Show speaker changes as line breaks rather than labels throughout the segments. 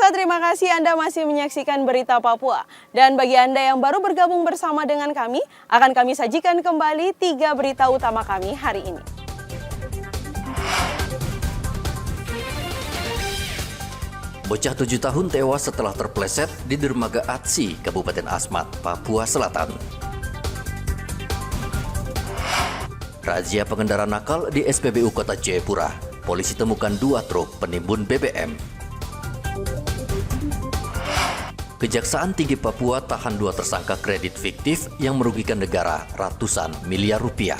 Pemirsa, terima kasih Anda masih menyaksikan Berita Papua. Dan bagi Anda yang baru bergabung bersama dengan kami, akan kami sajikan kembali 3 berita utama kami hari ini.
Bocah 7 tahun tewas setelah terpleset di dermaga Atsi, Kabupaten Asmat, Papua Selatan. Razia pengendara nakal di SPBU Kota Jayapura. Polisi temukan 2 truk penimbun BBM. Kejaksaan Tinggi Papua tahan 2 tersangka kredit fiktif yang merugikan negara ratusan miliar rupiah.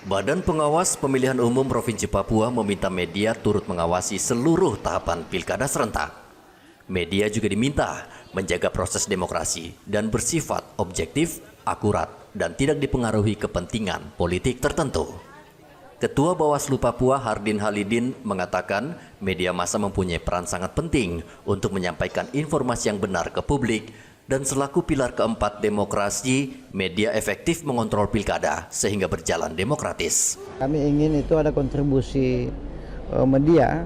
Badan Pengawas Pemilihan Umum Provinsi Papua meminta media turut mengawasi seluruh tahapan pilkada serentak. Media juga diminta menjaga proses demokrasi dan bersifat objektif, akurat, dan tidak dipengaruhi kepentingan politik tertentu. Ketua Bawaslu Papua Hardin Halidin mengatakan media massa mempunyai peran sangat penting untuk menyampaikan informasi yang benar ke publik. Dan selaku pilar keempat demokrasi, media efektif mengontrol pilkada sehingga berjalan demokratis.
Kami ingin itu ada kontribusi media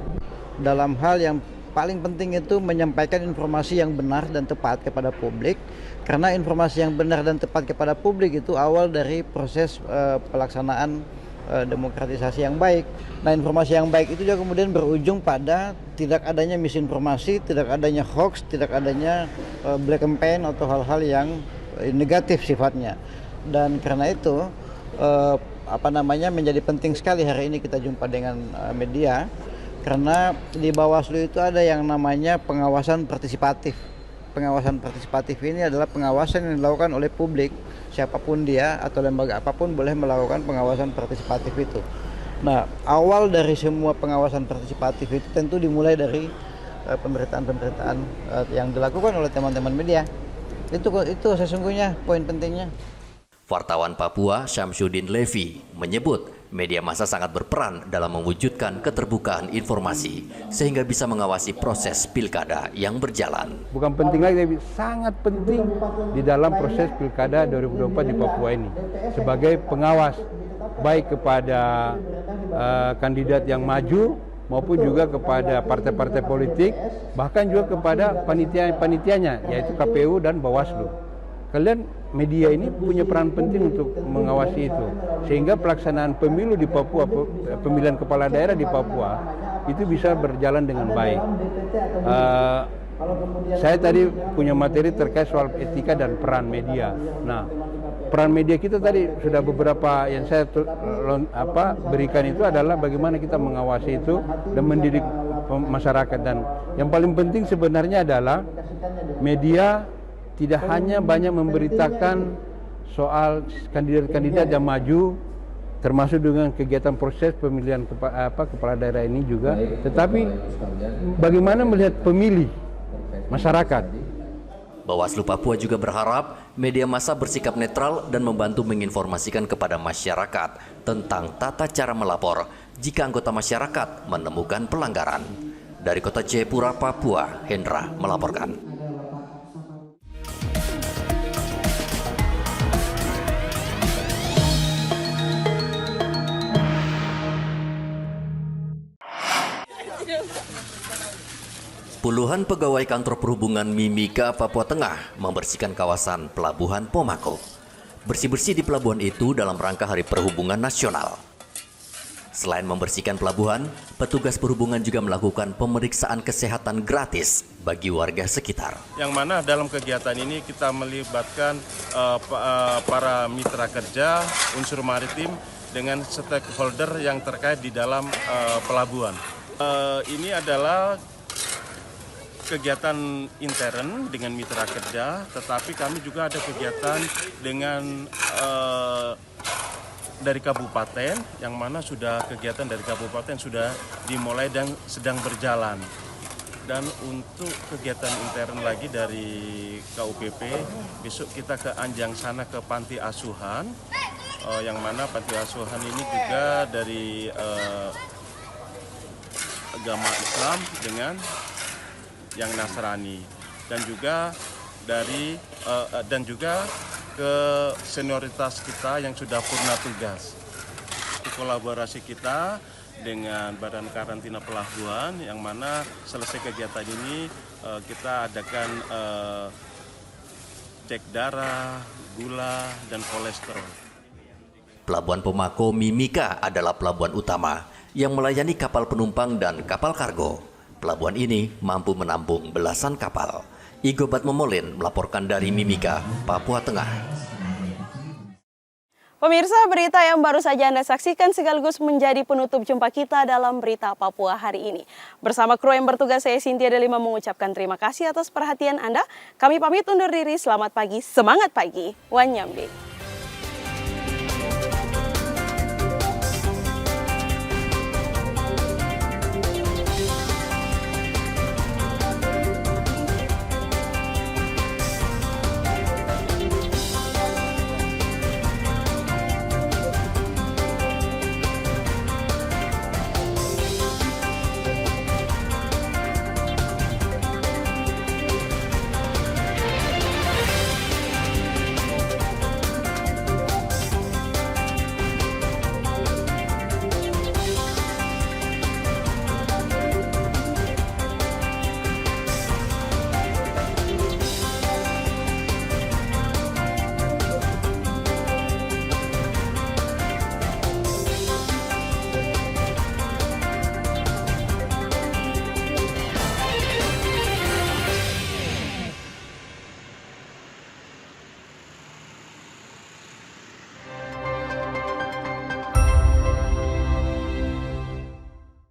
dalam hal yang paling penting itu menyampaikan informasi yang benar dan tepat kepada publik. Karena informasi yang benar dan tepat kepada publik itu awal dari proses pelaksanaan demokratisasi yang baik. Nah, informasi yang baik itu juga kemudian berujung pada tidak adanya misinformasi, tidak adanya hoax, tidak adanya black campaign atau hal-hal yang negatif sifatnya. Dan karena itu menjadi penting sekali hari ini kita jumpa dengan media, karena di Bawaslu itu ada yang namanya pengawasan partisipatif. Pengawasan partisipatif ini adalah pengawasan yang dilakukan oleh publik, siapapun dia atau lembaga apapun boleh melakukan pengawasan partisipatif itu. Nah, awal dari semua pengawasan partisipatif itu tentu dimulai dari pemberitaan-pemberitaan yang dilakukan oleh teman-teman media. Itu sesungguhnya poin pentingnya.
Wartawan Papua Syamsuddin Levi menyebut media massa sangat berperan dalam mewujudkan keterbukaan informasi sehingga bisa mengawasi proses pilkada yang berjalan.
Bukan penting lagi, tapi sangat penting di dalam proses pilkada 2024 di Papua ini sebagai pengawas baik kepada kandidat yang maju maupun juga kepada partai-partai politik, bahkan juga kepada panitia-panitianya yaitu KPU dan Bawaslu. Kalian media ini punya peran penting untuk mengawasi itu, sehingga pelaksanaan pemilu di Papua, pemilihan kepala daerah di Papua itu bisa berjalan dengan baik. Saya tadi punya materi terkait soal etika dan peran media. Nah, peran media kita tadi sudah beberapa yang saya berikan itu adalah bagaimana kita mengawasi itu dan mendidik masyarakat. Dan yang paling penting sebenarnya adalah media tidak hanya banyak memberitakan soal kandidat-kandidat yang maju, termasuk dengan kegiatan proses pemilihan kepala daerah ini juga, tetapi bagaimana melihat pemilih masyarakat.
Bawaslu Papua juga berharap media massa bersikap netral dan membantu menginformasikan kepada masyarakat tentang tata cara melapor jika anggota masyarakat menemukan pelanggaran. Dari Kota Jayapura, Papua, Hendra melaporkan. Puluhan pegawai kantor perhubungan Mimika Papua Tengah membersihkan kawasan Pelabuhan Pomako. Bersih-bersih di pelabuhan itu dalam rangka Hari Perhubungan Nasional. Selain membersihkan pelabuhan, petugas perhubungan juga melakukan pemeriksaan kesehatan gratis bagi warga sekitar.
Yang mana dalam kegiatan ini kita melibatkan para mitra kerja, unsur maritim dengan stakeholder yang terkait di dalam pelabuhan. Ini adalah kegiatan intern dengan mitra kerja, tetapi kami juga ada kegiatan dengan dari kabupaten, yang mana sudah kegiatan dari kabupaten sudah dimulai dan sedang berjalan. Dan untuk kegiatan intern lagi dari KUPP, besok kita ke Anjang sana ke panti asuhan yang mana panti asuhan ini juga dari agama Islam dengan yang Nasrani, dan juga ke senioritas kita yang sudah purna tugas. Kolaborasi kita dengan Badan Karantina Pelabuhan, yang mana selesai kegiatan ini kita adakan cek darah, gula, dan kolesterol.
Pelabuhan Pemako Mimika adalah pelabuhan utama yang melayani kapal penumpang dan kapal kargo. Pelabuhan ini mampu menampung belasan kapal. Igobat Momolin melaporkan dari Mimika, Papua Tengah.
Pemirsa, berita yang baru saja Anda saksikan sekaligus menjadi penutup jumpa kita dalam Berita Papua hari ini. Bersama kru yang bertugas, saya Cynthia Delima mengucapkan terima kasih atas perhatian Anda. Kami pamit undur diri, selamat pagi, semangat pagi, Wanyambe.